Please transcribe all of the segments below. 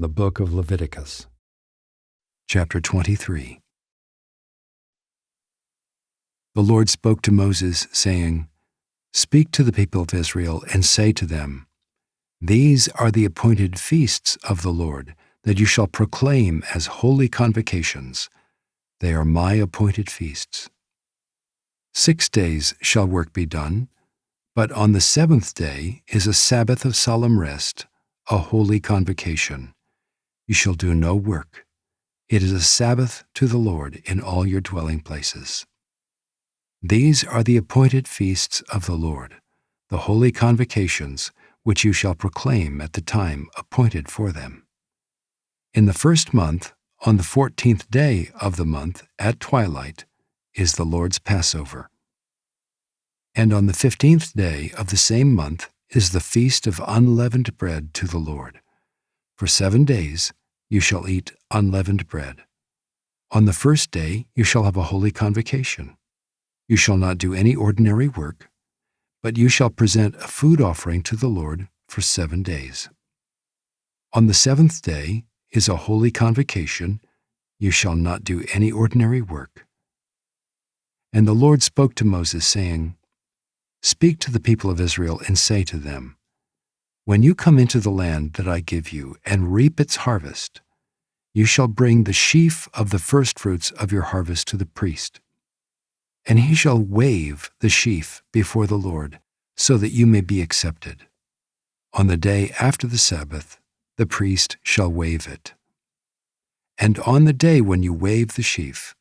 The Book of Leviticus. Chapter 23. The Lord spoke to Moses, saying, "Speak to the people of Israel and say to them, These are the appointed feasts of the Lord, that you shall proclaim as holy convocations. They are my appointed feasts. 6 days shall work be done, but on the 7th day is a Sabbath of solemn rest, a holy convocation. You shall do no work. It is a Sabbath to the Lord in all your dwelling places. These are the appointed feasts of the Lord, the holy convocations which you shall proclaim at the time appointed for them. In the first month, on the 14th day of the month at twilight, is the Lord's Passover. And on the 15th day of the same month is the feast of unleavened bread to the Lord. For 7 days you shall eat unleavened bread. On the first day you shall have a holy convocation. You shall not do any ordinary work, but you shall present a food offering to the Lord for 7 days. On the 7th day is a holy convocation. You shall not do any ordinary work. And the Lord spoke to Moses, saying, Speak to the people of Israel and say to them, When you come into the land that I give you and reap its harvest, you shall bring the sheaf of the firstfruits of your harvest to the priest. And he shall wave the sheaf before the Lord, so that you may be accepted. On the day after the Sabbath, the priest shall wave it. And on the day when you wave the sheaf,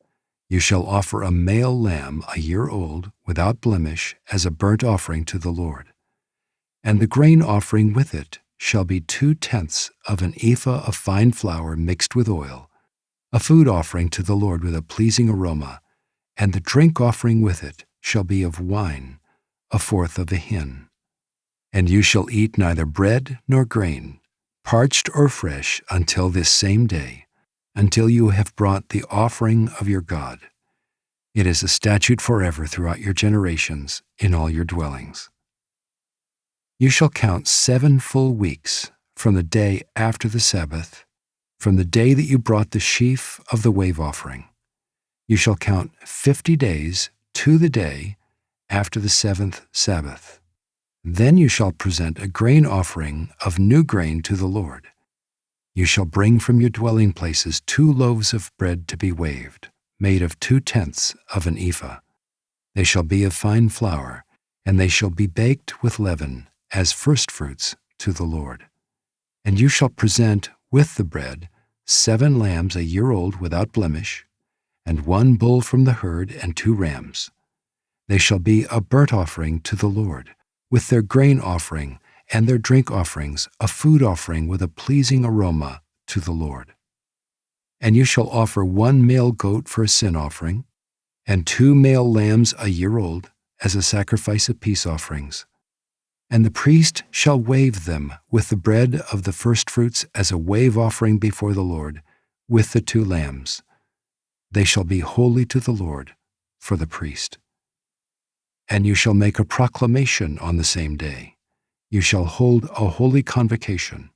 you shall offer a male lamb a year old, without blemish, as a burnt offering to the Lord. And the grain offering with it shall be 2/10 of an ephah of fine flour mixed with oil, a food offering to the Lord with a pleasing aroma, and the drink offering with it shall be of wine, 1/4 of a hin. And you shall eat neither bread nor grain, parched or fresh, until this same day, until you have brought the offering of your God. It is a statute forever throughout your generations in all your dwellings. You shall count 7 full weeks from the day after the Sabbath, from the day that you brought the sheaf of the wave offering. You shall count 50 days to the day after the 7th Sabbath. Then you shall present a grain offering of new grain to the Lord. You shall bring from your dwelling places 2 loaves of bread to be waved, made of 2/10 of an ephah. They shall be of fine flour, and they shall be baked with leaven as firstfruits to the Lord. And you shall present with the bread 7 lambs a year old without blemish, and 1 bull from the herd and 2 rams. They shall be a burnt offering to the Lord, with their grain offering and their drink offerings, a food offering with a pleasing aroma to the Lord. And you shall offer 1 male goat for a sin offering, and 2 male lambs a year old as a sacrifice of peace offerings. And the priest shall wave them with the bread of the firstfruits as a wave offering before the Lord, with the 2 lambs. They shall be holy to the Lord for the priest. And you shall make a proclamation on the same day. You shall hold a holy convocation.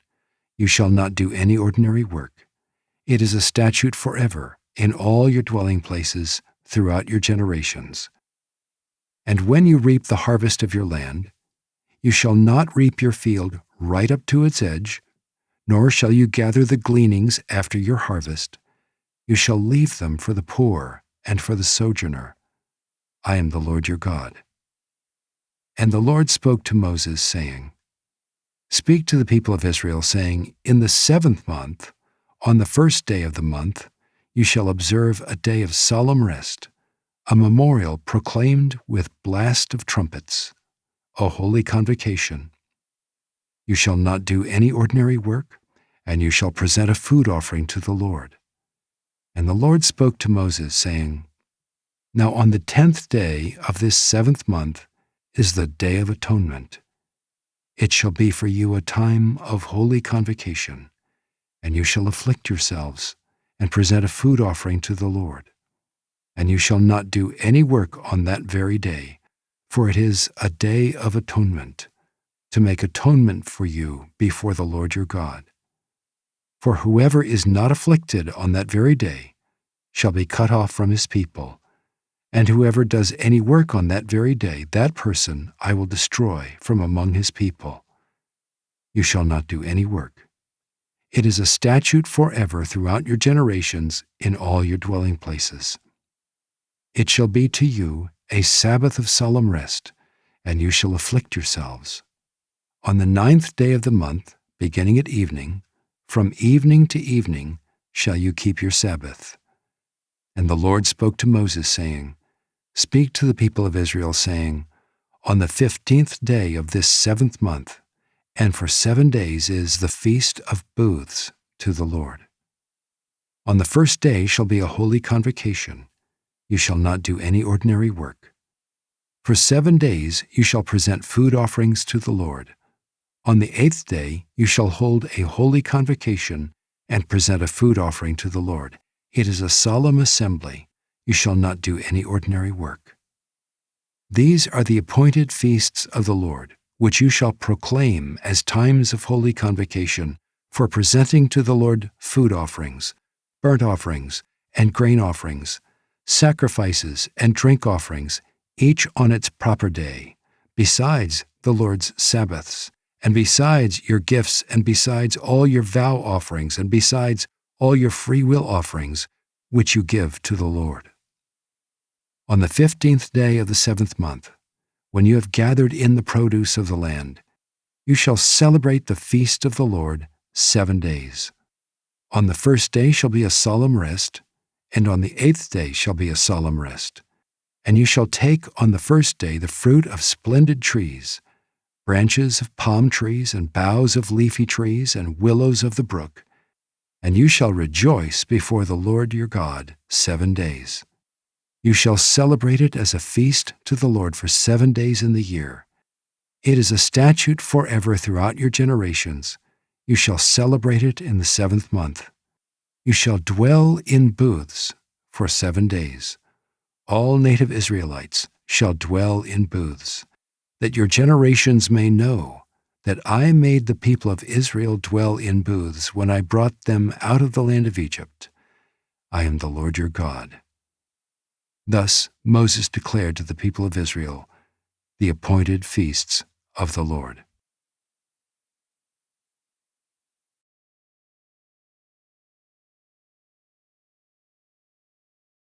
You shall not do any ordinary work. It is a statute forever in all your dwelling places throughout your generations. And when you reap the harvest of your land, you shall not reap your field right up to its edge, nor shall you gather the gleanings after your harvest. You shall leave them for the poor and for the sojourner. I am the Lord your God. And the Lord spoke to Moses, saying, Speak to the people of Israel, saying, In the 7th month, on the 1st day of the month, you shall observe a day of solemn rest, a memorial proclaimed with blast of trumpets, a holy convocation. You shall not do any ordinary work, and you shall present a food offering to the Lord. And the Lord spoke to Moses, saying, Now on the 10th day of this 7th month is the Day of Atonement. It shall be for you a time of holy convocation, and you shall afflict yourselves and present a food offering to the Lord. And you shall not do any work on that very day, for it is a day of atonement, to make atonement for you before the Lord your God. For whoever is not afflicted on that very day shall be cut off from his people, and whoever does any work on that very day, that person I will destroy from among his people. You shall not do any work. It is a statute forever throughout your generations in all your dwelling places. It shall be to you a Sabbath of solemn rest, and you shall afflict yourselves. On the 9th day of the month, beginning at evening, from evening to evening shall you keep your Sabbath. And the Lord spoke to Moses, saying, Speak to the people of Israel, saying, On the 15th day of this 7th month, and for 7 days is the feast of booths to the Lord. On the first day shall be a holy convocation. You shall not do any ordinary work. For 7 days you shall present food offerings to the Lord. On the 8th day you shall hold a holy convocation and present a food offering to the Lord. It is a solemn assembly. You shall not do any ordinary work. These are the appointed feasts of the Lord, which you shall proclaim as times of holy convocation for presenting to the Lord food offerings, burnt offerings, and grain offerings, sacrifices and drink offerings, each on its proper day, besides the Lord's Sabbaths, and besides your gifts, and besides all your vow offerings, and besides all your free will offerings, which you give to the Lord. On the 15th day of the 7th month, when you have gathered in the produce of the land, you shall celebrate the feast of the Lord 7 days. On the first day shall be a solemn rest, and on the 8th day shall be a solemn rest. And you shall take on the first day the fruit of splendid trees, branches of palm trees, and boughs of leafy trees, and willows of the brook, and you shall rejoice before the Lord your God 7 days. You shall celebrate it as a feast to the Lord for 7 days in the year. It is a statute forever throughout your generations. You shall celebrate it in the 7th month. You shall dwell in booths for 7 days. All native Israelites shall dwell in booths, that your generations may know that I made the people of Israel dwell in booths when I brought them out of the land of Egypt. I am the Lord your God. Thus Moses declared to the people of Israel the appointed feasts of the Lord.